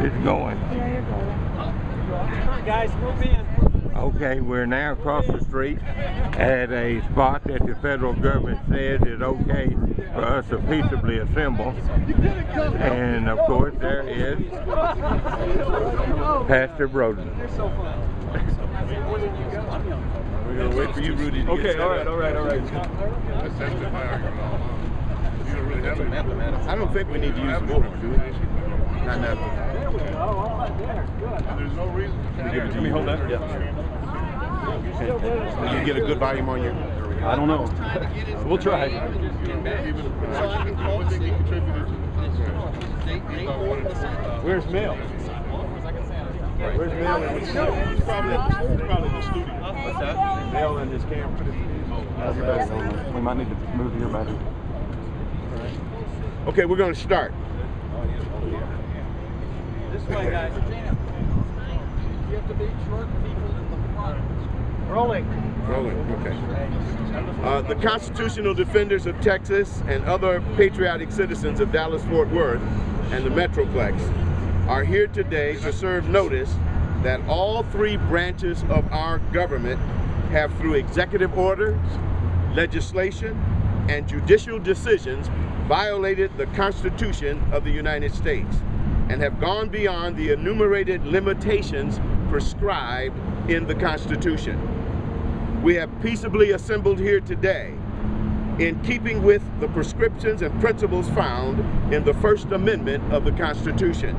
It's going. Yeah, you're going. Come on, guys, move in. Okay, we're now across the street at a spot that the federal government says is okay for us to peaceably assemble. And of course, there is Pastor Broden. We're going to wait for you, Rudy. Okay, all right. Let's testify argument. You don't really have it. I don't think we need to use the bullhorn, do we? Not now. There we go. All right, there. Good. There's no reason to carry it. Let me hold that. Yeah. Can you get a good volume on your... I don't know. We'll try. Where's Mel? Where's Mel and his camera? He's probably in the studio. What's that? Mel and his camera. We might need to move your battery. Okay, we're going to start. This way, guys. You have to be short people in the front. Rolling, okay. The Constitutional Defenders of Texas and other patriotic citizens of Dallas-Fort Worth and the Metroplex are here today to serve notice that all three branches of our government have, through executive orders, legislation, and judicial decisions, violated the Constitution of the United States and have gone beyond the enumerated limitations prescribed in the Constitution. We have peaceably assembled here today in keeping with the prescriptions and principles found in the First Amendment of the Constitution.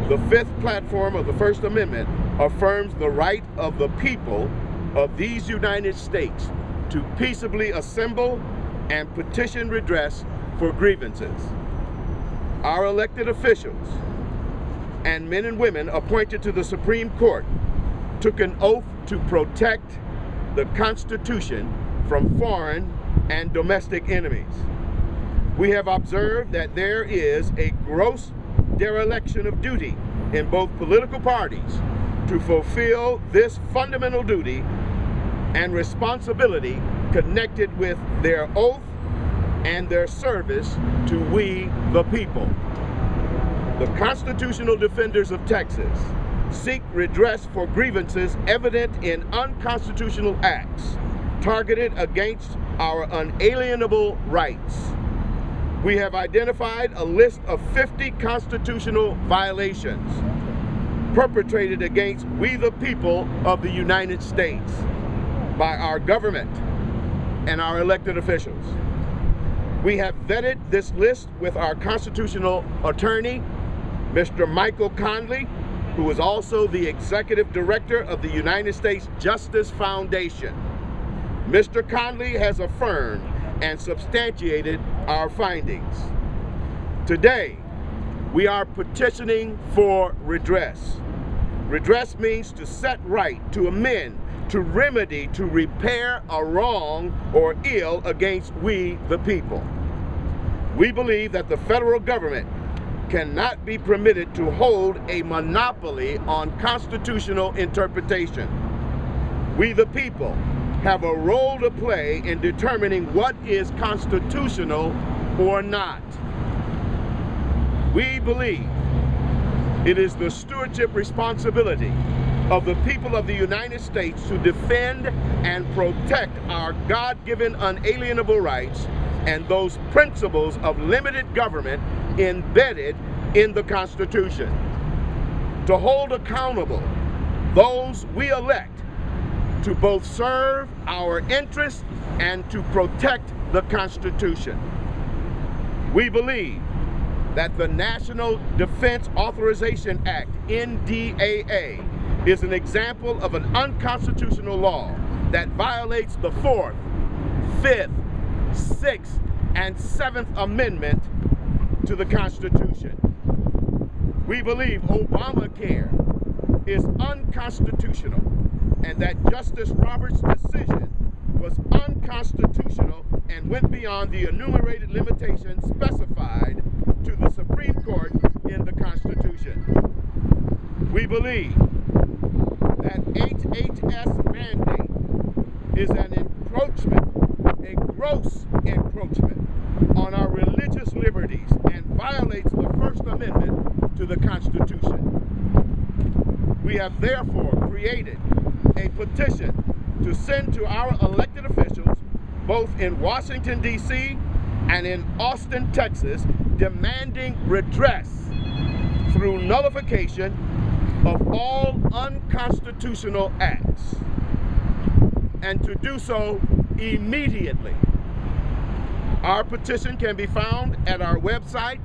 The fifth platform of the First Amendment affirms the right of the people of these United States to peaceably assemble and petition redress for grievances. Our elected officials and men and women appointed to the Supreme Court took an oath to protect the Constitution from foreign and domestic enemies. We have observed that there is a gross dereliction of duty in both political parties to fulfill this fundamental duty and responsibility connected with their oath and their service to we the people. The Constitutional Defenders of Texas seek redress for grievances evident in unconstitutional acts targeted against our unalienable rights. We have identified a list of 50 constitutional violations perpetrated against we the people of the United States by our government and our elected officials. We have vetted this list with our constitutional attorney, Mr. Michael Conley, who is also the executive director of the United States Justice Foundation. Mr. Conley has affirmed and substantiated our findings. Today, we are petitioning for redress. Redress means to set right, to amend, to remedy, to repair a wrong or ill against we the people. We believe that the federal government cannot be permitted to hold a monopoly on constitutional interpretation. We the people have a role to play in determining what is constitutional or not. We believe it is the stewardship responsibility of the people of the United States to defend and protect our God-given unalienable rights and those principles of limited government embedded in the Constitution. To hold accountable those we elect to both serve our interests and to protect the Constitution. We believe that the National Defense Authorization Act, NDAA, is an example of an unconstitutional law that violates the 4th, 5th, 6th, and 7th Amendment to the Constitution. We believe Obamacare is unconstitutional and that Justice Roberts' decision was unconstitutional and went beyond the enumerated limitations specified to the Supreme Court in the Constitution. We believe that HHS mandate is an encroachment, a gross encroachment on our religious religious liberties and violates the First Amendment to the Constitution. We have therefore created a petition to send to our elected officials, both in Washington, D.C. and in Austin, Texas, demanding redress through nullification of all unconstitutional acts, and to do so immediately. Our petition can be found at our website,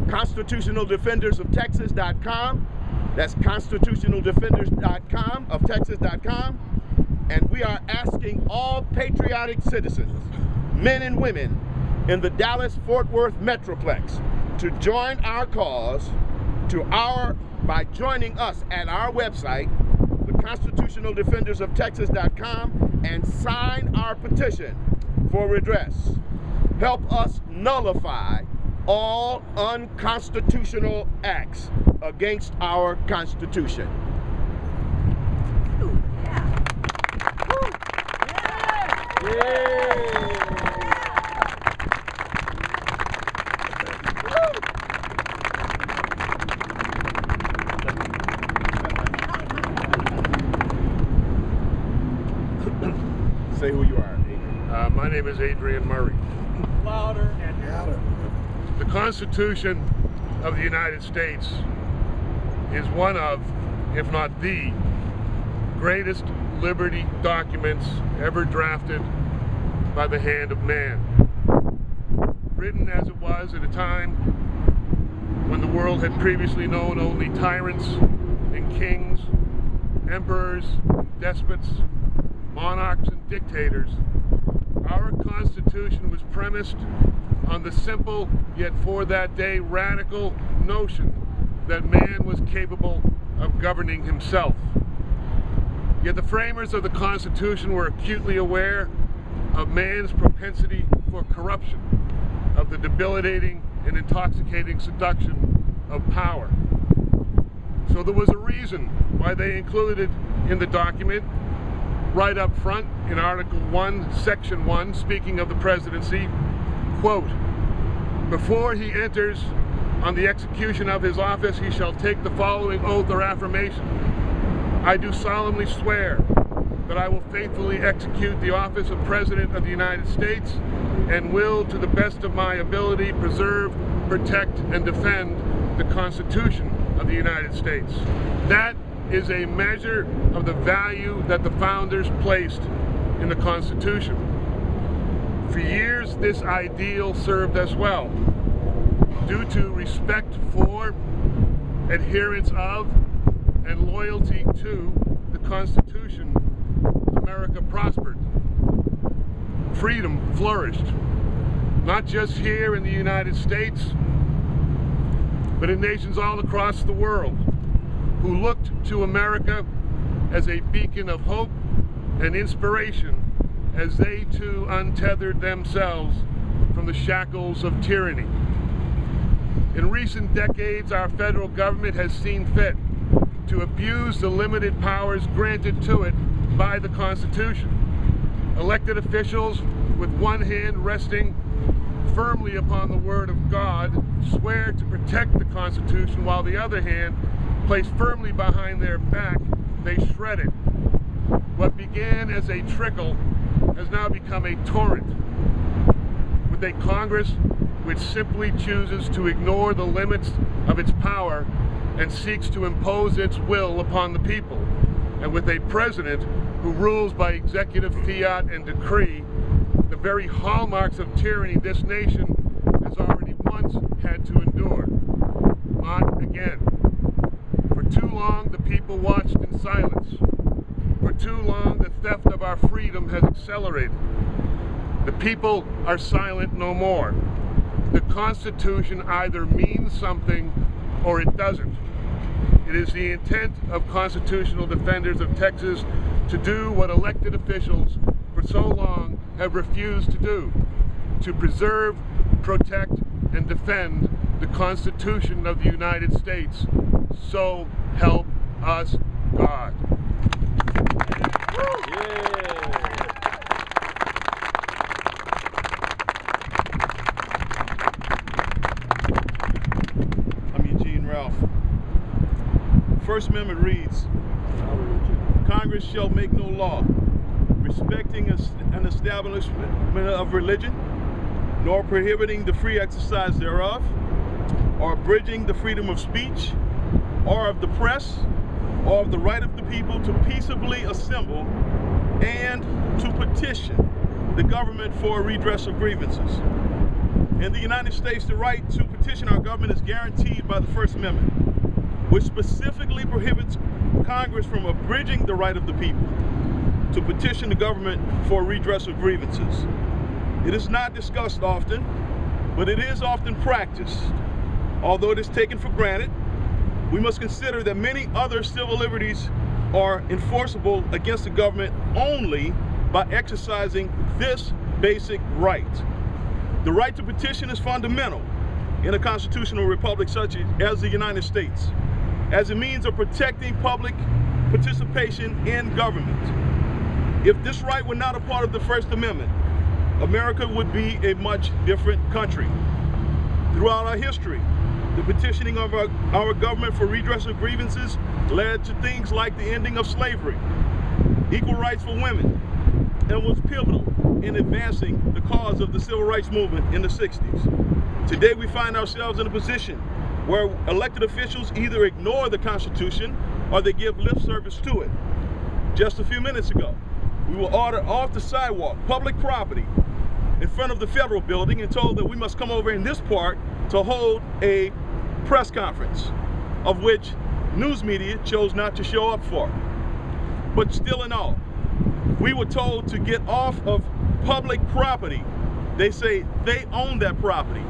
constitutionaldefendersoftexas.com. That's constitutionaldefenders.com of Texas.com. And we are asking all patriotic citizens, men and women in the Dallas-Fort Worth Metroplex, to join our cause by joining us at our website, the constitutionaldefendersoftexas.com, and sign our petition for redress. Help us nullify all unconstitutional acts against our Constitution. Say who you are, Adrian. My name is Adrian Murray. Louder. The Constitution of the United States is one of, if not the, greatest liberty documents ever drafted by the hand of man. Written as it was at a time when the world had previously known only tyrants and kings, emperors, despots, monarchs and dictators, our Constitution was premised on the simple, yet for that day radical notion that man was capable of governing himself. Yet the framers of the Constitution were acutely aware of man's propensity for corruption, of the debilitating and intoxicating seduction of power. So there was a reason why they included in the document, right up front in Article 1, Section 1, speaking of the presidency, quote, "Before he enters on the execution of his office, he shall take the following oath or affirmation. I do solemnly swear that I will faithfully execute the office of President of the United States and will, to the best of my ability, preserve, protect, and defend the Constitution of the United States." That is a measure of the value that the founders placed in the Constitution. For years, this ideal served us well, due to respect for, adherence of, and loyalty to the Constitution. America prospered. Freedom flourished, not just here in the United States, but in nations all across the world, who looked to America as a beacon of hope and inspiration as they too untethered themselves from the shackles of tyranny. In recent decades, our federal government has seen fit to abuse the limited powers granted to it by the Constitution. Elected officials, with one hand resting firmly upon the word of God, swear to protect the Constitution, while the other hand, placed firmly behind their back, they shred it. What began as a trickle has now become a torrent, with a Congress which simply chooses to ignore the limits of its power and seeks to impose its will upon the people, and with a president who rules by executive fiat and decree, the very hallmarks of tyranny this nation has already once had to endure. Not again. For too long, the people watched in silence. For too long, the theft of our freedom has accelerated. The people are silent no more. The Constitution either means something or it doesn't. It is the intent of constitutional defenders of Texas to do what elected officials for so long have refused to do, to preserve, protect, and defend the Constitution of the United States. So help us God. First Amendment reads, Congress shall make no law respecting an establishment of religion, nor prohibiting the free exercise thereof, or abridging the freedom of speech, or of the press, or of the right of the people to peaceably assemble and to petition the government for redress of grievances. In the United States, the right to petition our government is guaranteed by the First Amendment, which specifically prohibits Congress from abridging the right of the people to petition the government for redress of grievances. It is not discussed often, but it is often practiced. Although it is taken for granted, we must consider that many other civil liberties are enforceable against the government only by exercising this basic right. The right to petition is fundamental in a constitutional republic such as the United States, as a means of protecting public participation in government. If this right were not a part of the First Amendment, America would be a much different country. Throughout our history, the petitioning of our government for redress of grievances led to things like the ending of slavery, equal rights for women, and was pivotal in advancing the cause of the civil rights movement in the 60s. Today we find ourselves in a position where elected officials either ignore the Constitution or they give lip service to it. Just a few minutes ago, we were ordered off the sidewalk, public property, in front of the federal building and told that we must come over in this part to hold a press conference, of which news media chose not to show up for. But still in all, we were told to get off of public property. They say they own that property.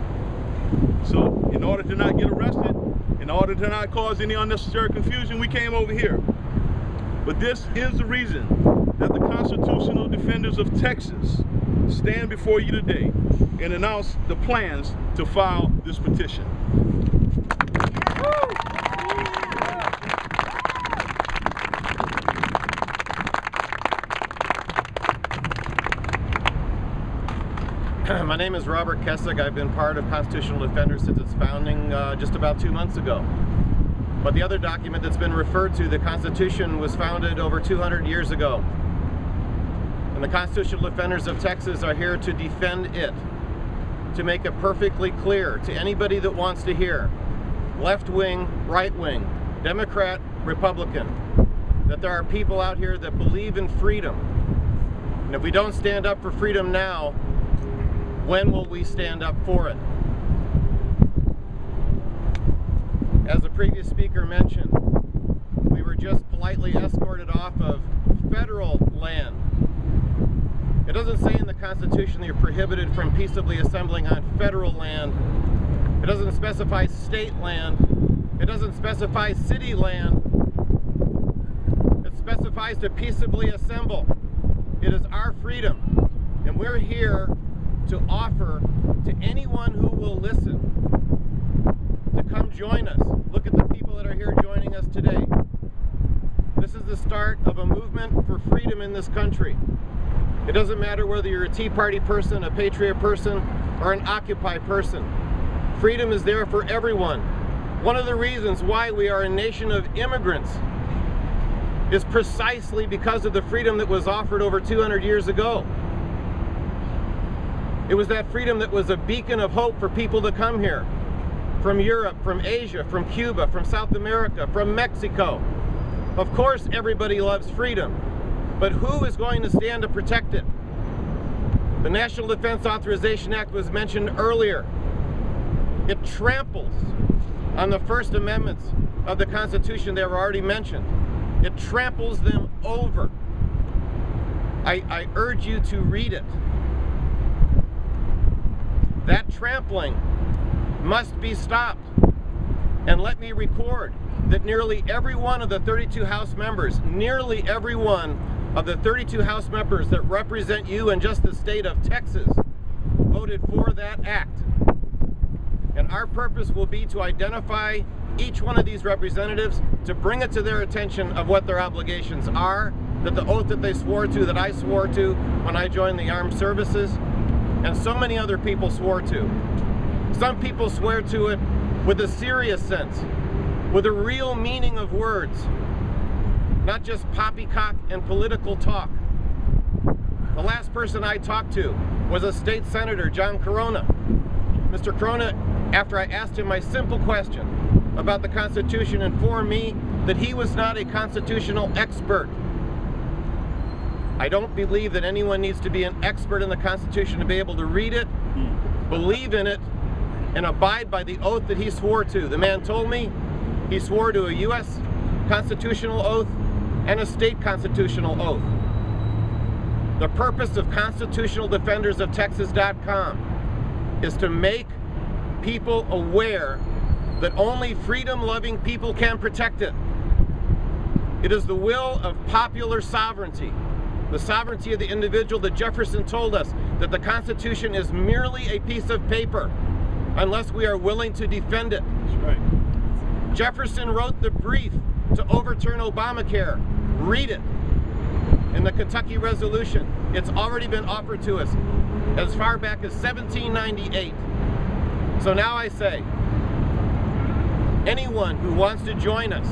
So in order to not get arrested, in order to not cause any unnecessary confusion, we came over here. But this is the reason that the constitutional defenders of Texas stand before you today and announce the plans to file this petition. My name is Robert Kessick. I've been part of Constitutional Defenders since its founding just about 2 months ago. But the other document that's been referred to, the Constitution, was founded over 200 years ago. And the Constitutional Defenders of Texas are here to defend it, to make it perfectly clear to anybody that wants to hear, left wing, right wing, Democrat, Republican, that there are people out here that believe in freedom. And if we don't stand up for freedom now, when will we stand up for it? As the previous speaker mentioned, we were just politely escorted off of federal land. It doesn't say in the Constitution that you're prohibited from peaceably assembling on federal land. It doesn't specify state land. It doesn't specify city land. It specifies to peaceably assemble. It is our freedom, and we're here to offer to anyone who will listen to come join us. Look at the people that are here joining us today. This is the start of a movement for freedom in this country. It doesn't matter whether you're a Tea Party person, a Patriot person, or an Occupy person. Freedom is there for everyone. One of the reasons why we are a nation of immigrants is precisely because of the freedom that was offered over 200 years ago. It was that freedom that was a beacon of hope for people to come here. From Europe, from Asia, from Cuba, from South America, from Mexico. Of course everybody loves freedom, but who is going to stand to protect it? The National Defense Authorization Act was mentioned earlier. It tramples on the First Amendments of the Constitution that were already mentioned. It tramples them over. I urge you to read it. That trampling must be stopped. And let me record that nearly every one of the 32 House members, nearly every one of the 32 House members that represent you in just the state of Texas voted for that act. And our purpose will be to identify each one of these representatives, to bring it to their attention of what their obligations are, that the oath that they swore to, that I swore to when I joined the armed services, and so many other people swore to. Some people swear to it with a serious sense. with a real meaning of words, not just poppycock and political talk. The last person I talked to was a state senator, John Corona. Mr. Corona, after I asked him my simple question about the Constitution, informed me that he was not a constitutional expert. I don't believe that anyone needs to be an expert in the Constitution to be able to read it, believe in it, and abide by the oath that he swore to. The man told me he swore to a U.S. constitutional oath and a state constitutional oath. The purpose of constitutionaldefendersofTexas.com is to make people aware that only freedom-loving people can protect it. It is the will of popular sovereignty, the sovereignty of the individual, that Jefferson told us that the Constitution is merely a piece of paper unless we are willing to defend it. That's right. Jefferson wrote the brief to overturn Obamacare. Read it. In the Kentucky Resolution, it's already been offered to us as far back as 1798. So now I say, anyone who wants to join us,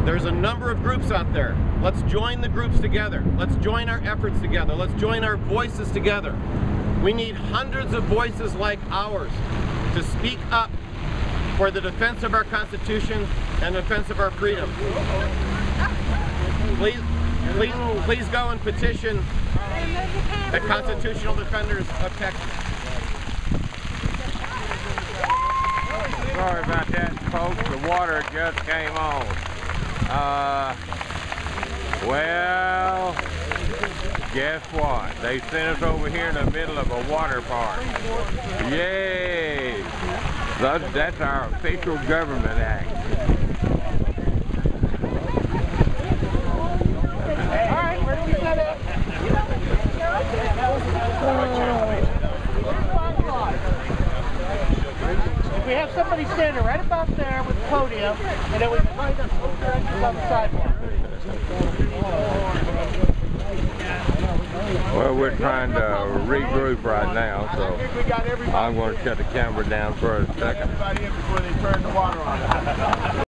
there's a number of groups out there. Let's join the groups together. Let's join our efforts together. Let's join our voices together. We need hundreds of voices like ours to speak up for the defense of our Constitution and the defense of our freedom. Please go and petition the Constitutional Defenders of Texas. Sorry about that, folks. The water just came on. Well, guess what? They sent us over here in the middle of a water park. Yay! That's our official government act. Alright, where do we set it? We have somebody standing right about there with the podium, and then we can find us over directions on the sidewalk. Well, we're trying to regroup right now, so I'm going to shut the camera down for a second. Everybody in before they turn the water on.